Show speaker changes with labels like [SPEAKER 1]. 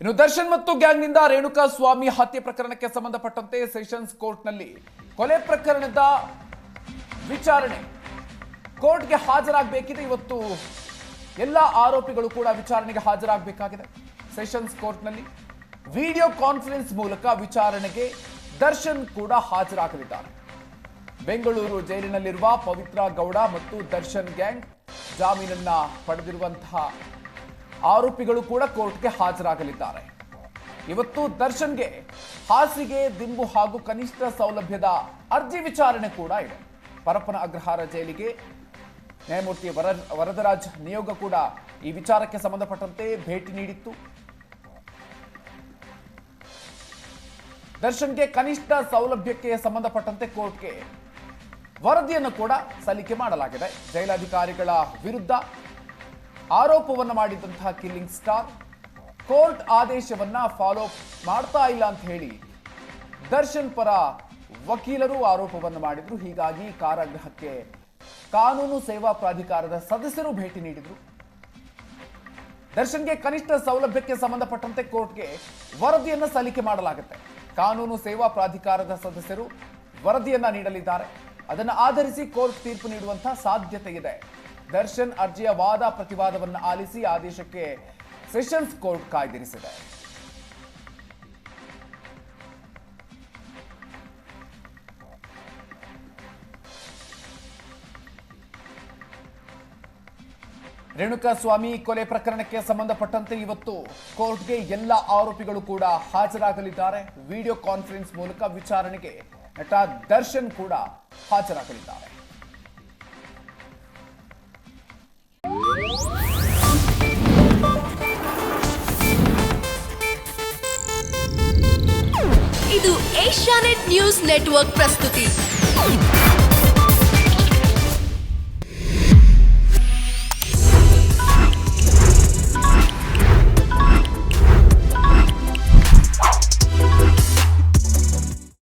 [SPEAKER 1] ಇನ್ನು ದರ್ಶನ್ ಮತ್ತು ಗ್ಯಾಂಗ್ನಿಂದ ರೇಣುಕಾ ಸ್ವಾಮಿ ಹತ್ಯೆ ಪ್ರಕರಣಕ್ಕೆ ಸಂಬಂಧಪಟ್ಟಂತೆ ಸೆಷನ್ಸ್ ಕೋರ್ಟ್ನಲ್ಲಿ ಕೊಲೆ ಪ್ರಕರಣದ ವಿಚಾರಣೆ ಕೋರ್ಟ್ಗೆ ಹಾಜರಾಗಬೇಕಿದೆ. ಇವತ್ತು ಎಲ್ಲ ಆರೋಪಿಗಳು ಕೂಡ ವಿಚಾರಣೆಗೆ ಹಾಜರಾಗಬೇಕಾಗಿದೆ. ಸೆಷನ್ಸ್ ಕೋರ್ಟ್ನಲ್ಲಿ ವಿಡಿಯೋ ಕಾನ್ಫರೆನ್ಸ್ ಮೂಲಕ ವಿಚಾರಣೆಗೆ ದರ್ಶನ್ ಕೂಡ ಹಾಜರಾಗಲಿದ್ದಾರೆ. ಬೆಂಗಳೂರು ಜೈಲಿನಲ್ಲಿರುವ ಪವಿತ್ರ ಗೌಡ ಮತ್ತು ದರ್ಶನ್ ಗ್ಯಾಂಗ್ ಜಾಮೀನನ್ನ ಪಡೆದಿರುವಂತಹ ಆರೋಪಿಗಳು ಕೂಡ ಕೋರ್ಟ್ಗೆ ಹಾಜರಾಗಲಿದ್ದಾರೆ. ಇವತ್ತು ದರ್ಶನ್ಗೆ ಹಾಸಿಗೆ, ದಿಂಬು ಹಾಗೂ ಕನಿಷ್ಠ ಸೌಲಭ್ಯದ ಅರ್ಜಿ ವಿಚಾರಣೆ ಕೂಡ ಇದೆ. ಪರಪ್ಪನ ಅಗ್ರಹಾರ ಜೈಲಿಗೆ ನ್ಯಾಯಮೂರ್ತಿ ವರದರಾಜ್ ನಿಯೋಗ ಕೂಡ ಈ ವಿಚಾರಕ್ಕೆ ಸಂಬಂಧಪಟ್ಟಂತೆ ಭೇಟಿ ನೀಡಿತ್ತು. ದರ್ಶನ್ಗೆ ಕನಿಷ್ಠ ಸೌಲಭ್ಯಕ್ಕೆ ಸಂಬಂಧಪಟ್ಟಂತೆ ಕೋರ್ಟ್ಗೆ ವರದಿಯನ್ನು ಕೂಡ ಸಲ್ಲಿಕೆ ಮಾಡಲಾಗಿದೆ. ಜೈಲಾಧಿಕಾರಿಗಳ ವಿರುದ್ಧ ಆರೋಪವನ್ನು ಮಾಡಿದಂತಹ ಕಿಲ್ಲಿಂಗ್ ಸ್ಟಾರ್ ಕೋರ್ಟ್ ಆದೇಶವನ್ನ ಫಾಲೋ ಮಾಡ್ತಾ ಇಲ್ಲ ಅಂತ ಹೇಳಿ ದರ್ಶನ್ ಪರ ವಕೀಲರು ಆರೋಪವನ್ನು ಮಾಡಿದ್ರು. ಹೀಗಾಗಿ ಕಾರಾಗೃಹಕ್ಕೆ ಕಾನೂನು ಸೇವಾ ಪ್ರಾಧಿಕಾರದ ಸದಸ್ಯರು ಭೇಟಿ ನೀಡಿದ್ರು. ದರ್ಶನ್ಗೆ ಕನಿಷ್ಠ ಸೌಲಭ್ಯಕ್ಕೆ ಸಂಬಂಧಪಟ್ಟಂತೆ ಕೋರ್ಟ್ಗೆ ವರದಿಯನ್ನ ಸಲ್ಲಿಕೆ ಮಾಡಲಾಗುತ್ತೆ. ಕಾನೂನು ಸೇವಾ ಪ್ರಾಧಿಕಾರದ ಸದಸ್ಯರು ವರದಿಯನ್ನ ನೀಡಲಿದ್ದಾರೆ. ಅದನ್ನು ಆಧರಿಸಿ ಕೋರ್ಟ್ ತೀರ್ಪು ನೀಡುವಂತಹ ಸಾಧ್ಯತೆ ಇದೆ. ದರ್ಶನ್ ಅರ್ಜಿಯ ವಾದ ಪ್ರತಿವಾದವನ್ನು ಆಲಿಸಿ ಆದೇಶಕ್ಕೆ ಸೆಷನ್ಸ್ ಕೋರ್ಟ್ ಕಾಯ್ದಿರಿಸಿದೆ. ರೇಣುಕಾ ಸ್ವಾಮಿ ಕೊಲೆ ಪ್ರಕರಣಕ್ಕೆ ಸಂಬಂಧಪಟ್ಟಂತೆ ಇವತ್ತು ಕೋರ್ಟ್ಗೆ ಎಲ್ಲ ಆರೋಪಿಗಳು ಕೂಡ ಹಾಜರಾಗಲಿದ್ದಾರೆ. ವಿಡಿಯೋ ಕಾನ್ಫರೆನ್ಸ್ ಮೂಲಕ ವಿಚಾರಣೆಗೆ ನಟ ದರ್ಶನ್ ಕೂಡ ಹಾಜರಾಗಲಿದ್ದಾರೆ.
[SPEAKER 2] ಇದು ಏಷ್ಯಾನೆಟ್ ನ್ಯೂಸ್ ನೆಟ್ವರ್ಕ್ ಪ್ರಸ್ತುತಿ.